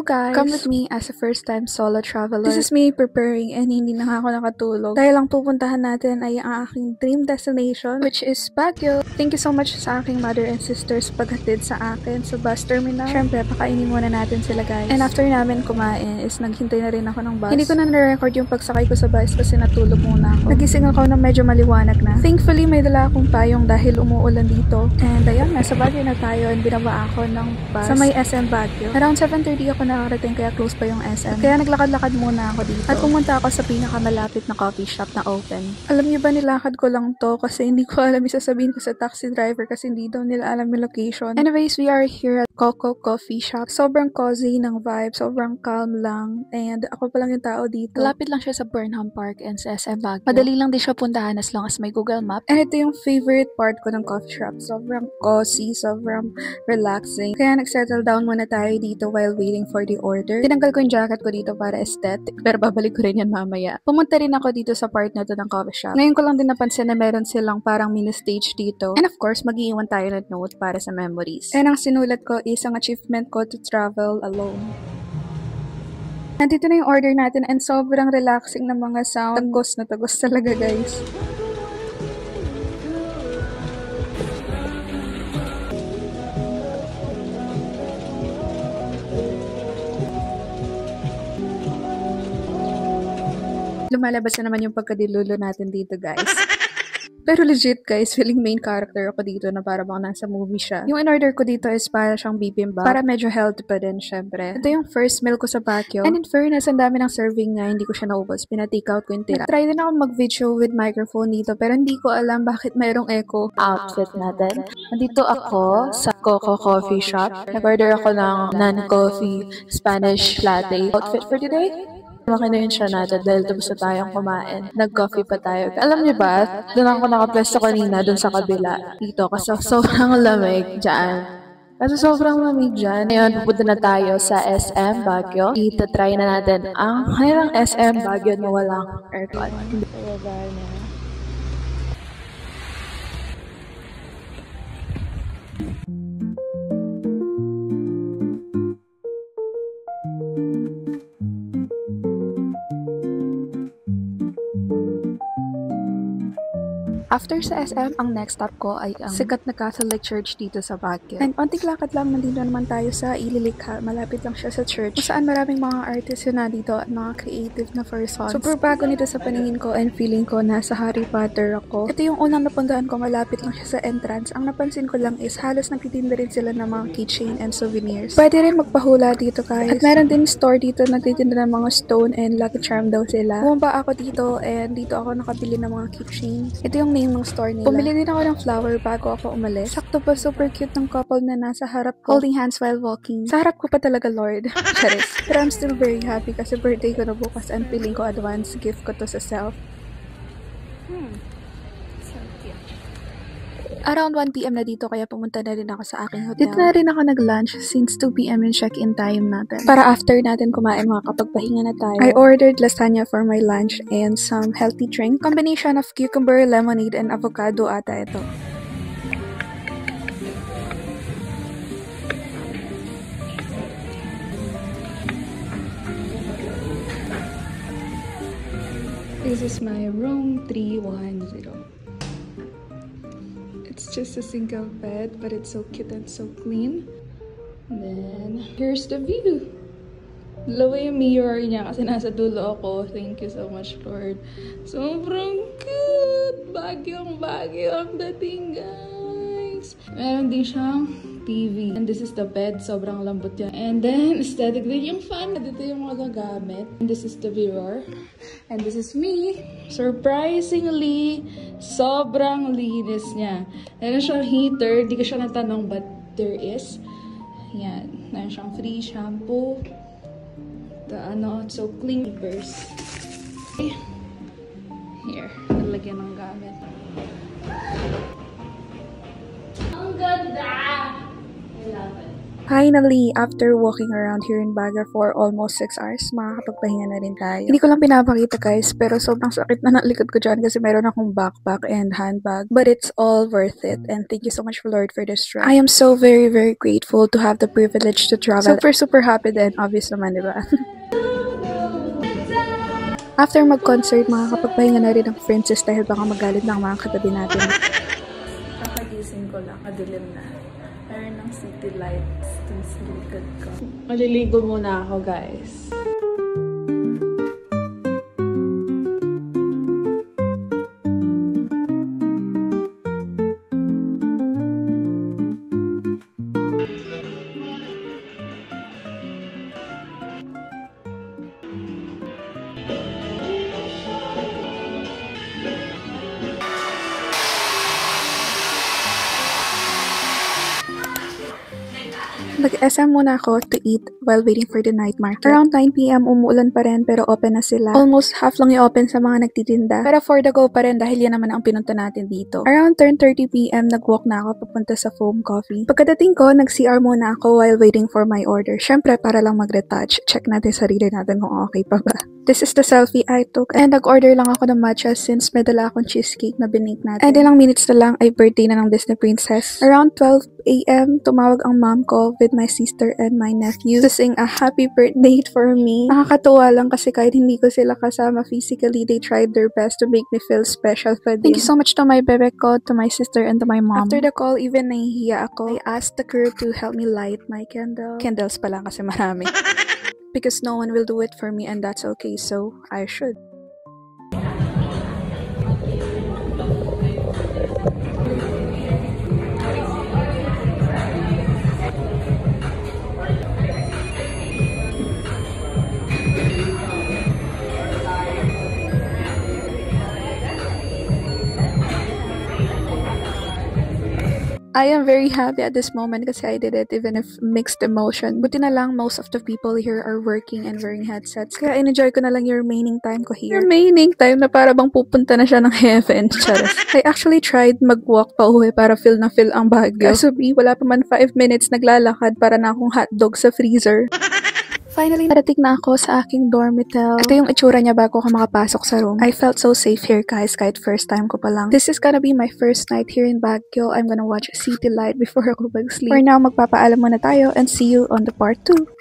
Hello guys! Come with me as a first-time solo traveler. This is me preparing and hindi na ako nakatulog. Dahil ang pupuntahan natin ay ang aking dream destination, which is Baguio. Thank you so much sa aking mother and sisters paghatid sa akin sa bus terminal. Siyempre, pakainin muna natin sila guys. And after namin kumain is naghintay na rin ako ng bus. Hindi ko na na-record yung pagsakay ko sa bus kasi natulog muna ako. Nagising ako na medyo maliwanag na. Thankfully, may dala akong payong dahil umuulan dito. And ayan, nasa Baguio na tayo and binaba ako ng bus sa may SM Baguio. Around 7:30 ako nakarating kaya close pa yung SM. Kaya naglakad-lakad muna ako dito. At pumunta ako sa pinakamalapit na coffee shop na open. Alam niyo ba nilakad ko lang to kasi hindi ko alam isasabihin ko sa taxi driver kasi hindi daw nila alam yung location. Anyways, we are here at Coco Coffee Shop. Sobrang cozy ng vibe, sobrang calm lang. And ako pa lang yung tao dito. Malapit lang siya sa Burnham Park and sa SM Baguio. Madali lang din siya puntahan as long as may Google Map. And ito yung favorite part ko ng coffee shop. Sobrang cozy, sobrang relaxing. Kaya nag-settle down muna tayo dito while waiting for the order. Tinanggal ko yung jacket ko dito para aesthetic, pero babalik ko rin yan mamaya. Pumunta rin ako dito sa part na to ng coffee shop. Ngayon ko lang din napansin na meron silang parang mini stage dito. And of course, mag-iiwan tayo ng note para sa memories. And ang sinulat ko is ang achievement ko to travel alone. Nandito na yung order natin and sobrang relaxing na mga sound. Tagos na tagos talaga guys. Lumalabas na naman yung pagkadilulo natin dito guys. Pero legit guys, feeling main character ako dito na para bang nasa movie siya. Yung in-order ko dito is para siyang bibimbap. Para medyo healthy pa din syempre. Ito yung first meal ko sa Baguio. And in fairness, ang dami ng serving nga, hindi ko siya naubos. Pina-take out ko yung tira. Try din ako mag-video with microphone dito pero hindi ko alam bakit mayroong echo. Outfit natin. Nandito ako sa Coco Coffee Shop. Nag-order ako ng non-coffee Spanish latte. Outfit for today? Makina yun siya natin dahil tapos na tayong kumain. Nag-coffee pa tayo. Alam niyo ba, doon ako nakapwesto kanina doon sa kabila. Dito kasi sobrang lamig dyan. Kasi sobrang lamig dyan. Ngayon, pupunta na tayo sa SM Baguio. Ita-try na natin ang kanilang SM Baguio na walang aircon. After sa SM, ang next stop ko ay ang sikat na Catholic Church dito sa Baguio. And onting lakad lang, nandito naman tayo sa Ililikha. Malapit lang siya sa church. Kung saan maraming mga artists yun na dito at mga creative na persons. Super bago nito sa paningin ko and feeling ko na sa Harry Potter ako. Ito yung unang napuntahan ko, malapit lang siya sa entrance. Ang napansin ko lang is halos nagtitinda rin sila ng mga keychain and souvenirs. Pwede rin magpahula dito guys. At meron din store dito nagtitinda ng mga stone and lucky charm daw sila. Bumaba ako dito and dito ako nakabili ng mga keychain. Ito yung name ng store nila. Pumili din ako ng flower bago ako umalis. Sakto pa, super cute ng couple na nasa harap ko, holding hands while walking. Sa harap ko pa talaga, Lord. Charis. Pero I'm still very happy kasi birthday ko na bukas and feeling ko advance gift ko to sa self. So cute. Around 1 PM na dito kaya pumunta na rin ako sa aking hotel. Dito na rin ako nag-lunch since 2 PM yung check-in time natin. Para after natin kumain makakapagpahinga na tayo. I ordered lasagna for my lunch and some healthy drink. Combination of cucumber, lemonade, and avocado ata ito. This is my room 310. It's just a single bed, but it's so cute and so clean. And then, here's the view. Dalawa yung mirror niya kasi nasa dulo ako. Thank you so much, Lord. Sobrang cute! Bagyong bagyo ang dating, guys. Meron din siyang TV. And this is the bed. Sobrang lambot yan. And then, aesthetic din yung fan. Dito yung mga gamit. And this is the mirror. And this is me. Surprisingly, sobrang linis niya. Meron siyang heater. Di ko siya natanong but there is. Yan. Meron siyang free shampoo. So clean. Burst. Okay. Here. Nalagyan ng gamit. Ang ganda! I love it. Finally, after walking around here in Baguio for almost 6 hours, makakapagpahinga na rin tayo. Hindi ko lang pinapakita guys, pero sobrang sakit na ng likod ko dyan kasi meron akong backpack and handbag. But it's all worth it, and thank you so much Lord for this trip. I am so very grateful to have the privilege to travel. Super happy din, obvious naman, di ba? After mag-concert, makakapagpahinga na rin ang princess dahil baka magalit ng mga katabi natin. Kakagising ko lang, madilim na. Meron ng city lights dun sa likod ko. Maliligo muna ako, guys. Nag-SM muna ako to eat while waiting for the night market. Around 9 PM, umuulan pa rin pero open na sila. Almost half lang yung open sa mga nagtitinda. Pero for the go pa rin dahil yan naman ang pinunta natin dito. Around 10:30 PM, nag-walk na ako papunta sa Foam Coffee. Pagkadating ko, nag-CR muna ako while waiting for my order. Syempre, para lang mag-retouch. Check natin sarili natin kung okay pa ba. This is the selfie I took. And nag-order lang ako ng matcha since may dala akong cheesecake na binake natin. And ilang minutes na lang ay birthday na ng Disney Princess. Around 12 AM, tumawag ang mom ko with my sister and my nephew to sing a happy birthday for me. Nakakatuwa lang kasi kahit hindi ko sila kasama physically, they tried their best to make me feel special for them. Thank you so much to my bebe ko, to my sister, and to my mom. After the call, even nahihiya ako. I asked the crew to help me light my candle. Candles pa lang kasi marami. Because no one will do it for me and that's okay, so I should. I am very happy at this moment kasi I did it even if mixed emotion. Buti na lang most of the people here are working and wearing headsets. Kaya enjoy ko na lang yung remaining time ko here. Remaining time na para bang pupunta na siya ng heaven. Charis. I actually tried mag-walk pa uwi para feel na feel ang Baguio. Kaso wala pa man 5 minutes naglalakad para na akong hotdog sa freezer. Finally, narating na ako sa aking dormitel. Ito yung itsura niya bago ako makapasok sa room. I felt so safe here guys kahit first time ko pa lang. This is gonna be my first night here in Baguio. I'm gonna watch City Light before ako mag-sleep. For now, magpapaalam muna tayo and see you on the part 2.